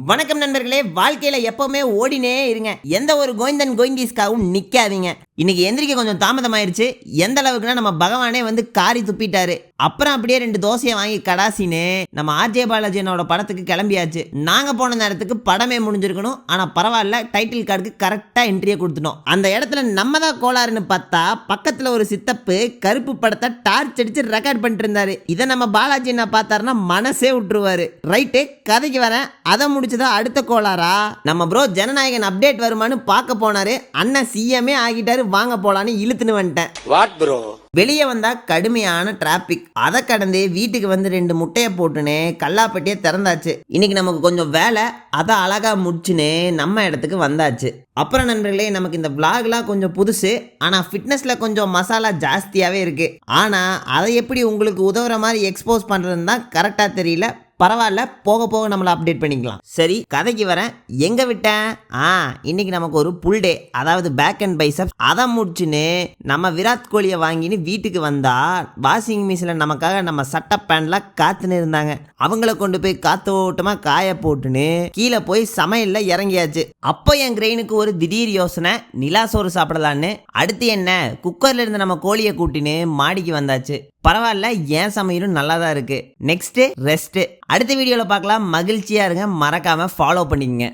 வணக்கம் நண்பர்களே, வாழ்க்கையில எப்பவுமே ஓடினே இருங்க. எந்த ஒரு கோவிந்தன் கோவிந்தீஸ்காவும் நிக்காதீங்க. இன்னைக்கு எந்திரிக்க கொஞ்சம் தாமதமாயிருச்சு. எந்த அளவுக்குன்னா நம்ம பகவானே வந்து காரி துப்பிட்டாரு. அப்புறம் அப்படியே 2 தோசையை வாங்கி கடாசின்னு நம்ம ஆர்ஜே பாலாஜியோட படத்துக்கு கிளம்பியாச்சு. நாங்க போன நேரத்துக்கு படமே முடிஞ்சிருக்கணும். ஆனா பரவாயில்ல, டைட்டில் கார்டுக்கு கரெக்டா என்ட்ரியை கொடுத்துட்டோம். அந்த இடத்துல நம்ம தான் கோளாறுன்னு பார்த்தா பக்கத்துல ஒரு சித்தப்பு கருப்பு படத்தை டார்ச் அடிச்சு ரெக்கார்ட் பண்ணிட்டு இருந்தாரு. இதை நம்ம பாலாஜி என்ன பார்த்தாருன்னா மனசே விட்டுருவாரு. ரைட்டு, கதைக்கு வரேன். அதை முடிச்சுதான் அடுத்த கோளாரா நம்ம ப்ரோ ஜனநாயகன் அப்டேட் வருமானு பார்க்க போனாரு. அண்ணன் சிஎம்ஏ ஆகிட்டாரு, வாங்க போலான்னு இழுத்துன்னு வந்துட்டேன். What bro? வெளியே வந்தா கடுமையான டிராபிக். அதை கடந்து வீட்டுக்கு வந்து 2 முட்டையை போட்டுன்னு கல்லாப்பட்டியை திறந்தாச்சு. இன்னைக்கு நமக்கு கொஞ்சம் வேலை, அதை அழகா முடிச்சுன்னு நம்ம இடத்துக்கு வந்தாச்சு. அப்புறம் நண்பர்களே, நமக்கு இந்த விளாக்லாம் கொஞ்சம் புதுசு. ஆனா ஃபிட்னஸ்ல கொஞ்சம் மசாலா ஜாஸ்தியாவே இருக்கு. ஆனா அதை எப்படி உங்களுக்கு உதவுற மாதிரி எக்ஸ்போஸ் பண்றதுன்னு தான் கரெக்டா தெரியல. பரவாயில்ல, போக போக நம்மளை அப்டேட் பண்ணிக்கலாம். சரி, கதைக்கு வரேன். எங்க விட்டேன்? இன்னைக்கு நமக்கு ஒரு புல் டே, அதாவது பேக் அண்ட் பைசப்ஸ். அதை முடிச்சுன்னு நம்ம விராட் கோலியை வாங்கின்னு வீட்டுக்கு வந்தா வாஷிங் மிஷினில் நமக்காக நம்ம சட்டை பேண்ட்லாம் காத்துன்னு இருந்தாங்க. அவங்கள கொண்டு போய் காத்தோட்டமா காய போட்டுன்னு கீழே போய் சமையல்ல இறங்கியாச்சு. அப்போ என் கிரெயினுக்கு ஒரு திடீர் யோசனை, நிலா சோறு சாப்பிடலான்னு. அடுத்து என்ன, குக்கர்ல இருந்து நம்ம கோழியை கூட்டின்னு மாடிக்கு வந்தாச்சு. பரவாயில்ல, ஏன் சமையலும் நல்லா தான் இருக்கு. Next rest. அடுத்த வீடியோல பார்க்கலாம். மகிழ்ச்சியா இருங்க, மறக்காம ஃபாலோ பண்ணிக்கங்க.